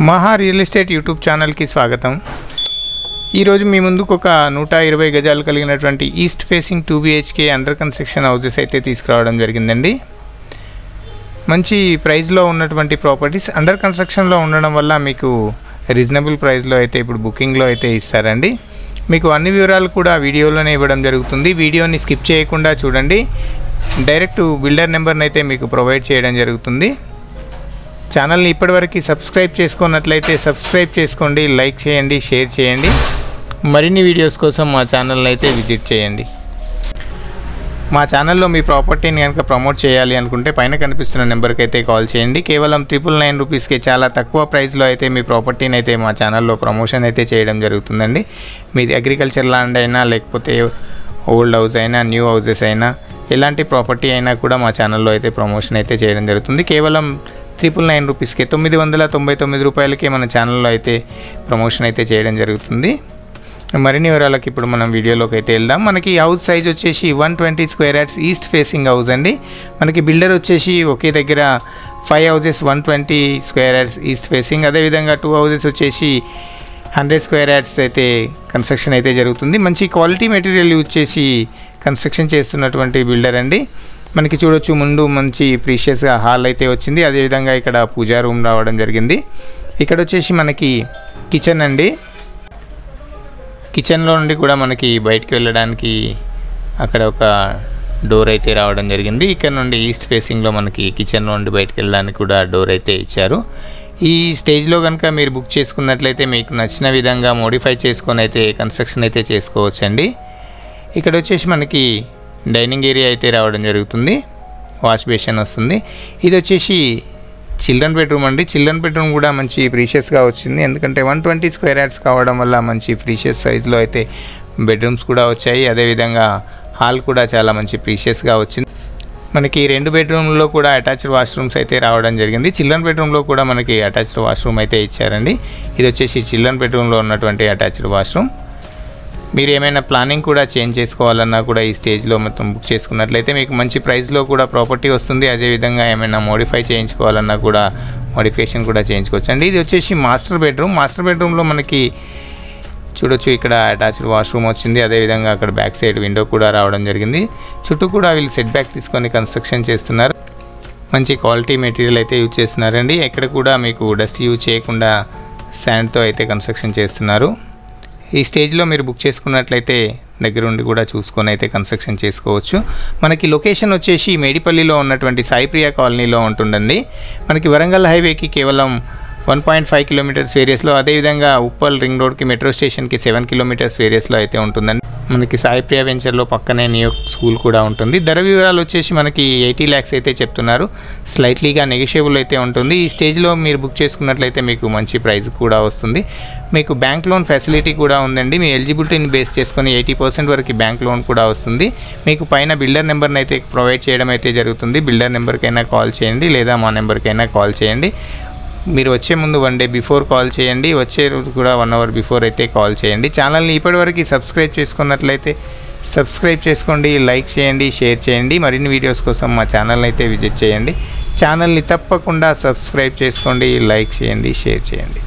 మహా real estate YouTube ఛానల్కి స్వాగతం. ఈరోజు మీ ముందుకు ఒక 120 గజాలు కలిగినటువంటి east facing 2 BHK under construction houses అయితే తీసుకురావడం జరిగిందండి. మంచి ప్రైస్లో ఉన్నటువంటి ప్రాపర్టీస్ అండర్ కన్స్ట్రక్షన్లో ఉండడం వల్ల మీకు రీజనబుల్ ప్రైస్లో అయితే ఇప్పుడు బుకింగ్లో అయితే ఇస్తారండి. మీకు అన్ని వివరాలు కూడా వీడియోలోనే ఇవ్వడం జరుగుతుంది. వీడియోని స్కిప్ చేయకుండా చూడండి. డైరెక్ట్ బిల్డర్ నెంబర్ని అయితే మీకు ప్రొవైడ్ చేయడం జరుగుతుంది. ఛానల్ని ఇప్పటివరకు సబ్స్క్రైబ్ చేసుకున్నట్లయితే సబ్స్క్రైబ్ చేసుకోండి, లైక్ చేయండి, షేర్ చేయండి. మరిన్ని వీడియోస్ కోసం మా ఛానల్ని అయితే విజిట్ చేయండి. మా ఛానల్లో మీ ప్రాపర్టీని కనుక ప్రమోట్ చేయాలి అనుకుంటే పైన కనిపిస్తున్న నెంబర్కి అయితే కాల్ చేయండి. కేవలం 999 రూపీస్కి చాలా తక్కువ ప్రైస్లో అయితే మీ ప్రాపర్టీని అయితే మా ఛానల్లో ప్రమోషన్ అయితే చేయడం జరుగుతుందండి. మీది అగ్రికల్చర్ ల్యాండ్ అయినా లేకపోతే ఓల్డ్ హౌస్ అయినా న్యూ హౌసెస్ అయినా ఎలాంటి ప్రాపర్టీ అయినా కూడా మా ఛానల్లో అయితే ప్రమోషన్ అయితే చేయడం జరుగుతుంది. కేవలం 999 రూపీస్కి 999 రూపాయలకే మన ఛానల్లో అయితే ప్రమోషన్ అయితే చేయడం జరుగుతుంది. మరిన్ని వివరాలకు ఇప్పుడు మనం వీడియోలోకి అయితే వెళ్దాం. మనకి హౌస్ సైజ్ వచ్చేసి 120 square yards east facing house అండి. మనకి బిల్డర్ వచ్చేసి ఒకే దగ్గర 5 houses 120 square yards east facing, అదేవిధంగా 2 హౌసెస్ వచ్చేసి 100 స్క్వేర్ యార్డ్స్ అయితే కన్స్ట్రక్షన్ అయితే జరుగుతుంది. మంచి క్వాలిటీ మెటీరియల్ యూజ్ చేసి కన్స్ట్రక్షన్ చేస్తున్నటువంటి బిల్డర్ అండి. మనకి చూడొచ్చు ముందు మంచి ప్రీషియస్గా హాల్ అయితే వచ్చింది. అదేవిధంగా ఇక్కడ పూజా రూమ్ రావడం జరిగింది. ఇక్కడ వచ్చేసి మనకి కిచెన్ అండి. కిచెన్లో నుండి కూడా మనకి బయటికి వెళ్ళడానికి అక్కడ ఒక డోర్ అయితే రావడం జరిగింది. ఇక్కడ నుండి ఈస్ట్ ఫేసింగ్లో మనకి కిచెన్ నుండి బయటికి వెళ్ళడానికి కూడా డోర్ అయితే ఇచ్చారు. ఈ స్టేజ్లో కనుక మీరు బుక్ చేసుకున్నట్లయితే మీకు నచ్చిన విధంగా మోడిఫై చేసుకొని అయితే కన్స్ట్రక్షన్ అయితే చేసుకోవచ్చండి. ఇక్కడ వచ్చేసి మనకి డైనింగ్ ఏరియా అయితే రావడం జరుగుతుంది. వాష్ బేసిన్ వస్తుంది. ఇది వచ్చేసి చిల్డ్రన్ బెడ్రూమ్ అండి. చిల్డ్రన్ బెడ్రూమ్ కూడా మంచి ప్రీషియస్గా వచ్చింది. ఎందుకంటే 120 స్క్వేర్ యార్డ్స్ కావడం వల్ల మంచి ప్రీషియస్ సైజ్లో అయితే బెడ్రూమ్స్ కూడా వచ్చాయి. అదేవిధంగా హాల్ కూడా చాలా మంచి ప్రీషియస్గా వచ్చింది. మనకి 2 బెడ్రూమ్లో కూడా అటాచ్డ్ వాష్రూమ్స్ అయితే రావడం జరిగింది. చిల్డ్రన్ బెడ్రూమ్లో కూడా మనకి అటాచ్డ్ వాష్రూమ్ అయితే ఇచ్చారండి. ఇది వచ్చేసి చిల్డ్రన్ బెడ్రూమ్లో ఉన్నటువంటి అటాచ్డ్ వాష్రూమ్. మీరు ఏమైనా ప్లానింగ్ కూడా చేంజ్ చేసుకోవాలన్నా కూడా ఈ స్టేజ్లో మొత్తం బుక్ చేసుకున్నట్లయితే మీకు మంచి ప్రైస్లో కూడా ప్రాపర్టీ వస్తుంది. అదేవిధంగా ఏమైనా మోడిఫై చేయించుకోవాలన్నా కూడా మోడిఫికేషన్ కూడా చేయించుకోవచ్చు అండి. ఇది వచ్చేసి మాస్టర్ బెడ్రూమ్. మాస్టర్ బెడ్రూమ్లో మనకి చూడొచ్చు ఇక్కడ అటాచ్డ్ వాష్రూమ్ వచ్చింది. అదేవిధంగా అక్కడ బ్యాక్ సైడ్ విండో కూడా రావడం జరిగింది. చుట్టూ కూడా వీళ్ళు సెట్ బ్యాక్ తీసుకొని కన్స్ట్రక్షన్ చేస్తున్నారు. మంచి క్వాలిటీ మెటీరియల్ అయితే యూజ్ చేస్తున్నారండి. ఎక్కడ కూడా మీకు డస్ట్ యూజ్ చేయకుండా శాండ్తో అయితే కన్స్ట్రక్షన్ చేస్తున్నారు. ఈ స్టేజ్లో మీరు బుక్ చేసుకున్నట్లయితే దగ్గరుండి కూడా చూసుకొని అయితే కన్స్ట్రక్షన్ చేసుకోవచ్చు. మనకి లొకేషన్ వచ్చేసి మేడిపల్లిలో ఉన్నటువంటి సాయిప్రియ కాలనీలో ఉంటుందండి. మనకి వరంగల్ హైవేకి కేవలం 1.5 కిలోమీటర్స్ వేరియస్లో, అదేవిధంగా ఉప్పల్ రింగ్ రోడ్కి మెట్రో స్టేషన్కి 7 కిలోమీటర్స్ వేరియస్లో అయితే ఉంటుందండి. మనకి సాయిప్రియ వెంచర్లో పక్కనే న్యూ స్కూల్ కూడా ఉంటుంది. ధర వివరాలు వచ్చేసి మనకి 80 lakhs అయితే చెప్తున్నారు. స్లైట్లీగా నెగోషియబుల్ అయితే ఉంటుంది. ఈ స్టేజ్లో మీరు బుక్ చేసుకున్నట్లయితే మీకు మంచి ప్రైస్ కూడా వస్తుంది. మీకు బ్యాంక్ లోన్ ఫెసిలిటీ కూడా ఉందండి. మీ ఎలిజిబిలిటీని బేస్ చేసుకొని 80% వరకు బ్యాంక్ లోన్ కూడా వస్తుంది. మీకు పైన బిల్డర్ నెంబర్ని అయితే ప్రొవైడ్ చేయడం అయితే జరుగుతుంది. బిల్డర్ నెంబర్కైనా కాల్ చేయండి లేదా మా నెంబర్కైనా కాల్ చేయండి. మీరు వచ్చే ముందు 1 day బిఫోర్ కాల్ చేయండి. వచ్చే రోజు కూడా 1 hour బిఫోర్ అయితే కాల్ చేయండి. ఛానల్ని ఇప్పటివరకు సబ్స్క్రైబ్ చేసుకున్నట్లయితే సబ్స్క్రైబ్ చేసుకోండి, లైక్ చేయండి, షేర్ చేయండి. మరిన్ని వీడియోస్ కోసం మా ఛానల్ని అయితే విజిట్ చేయండి. ఛానల్ని తప్పకుండా సబ్స్క్రైబ్ చేసుకోండి, లైక్ చేయండి, షేర్ చేయండి.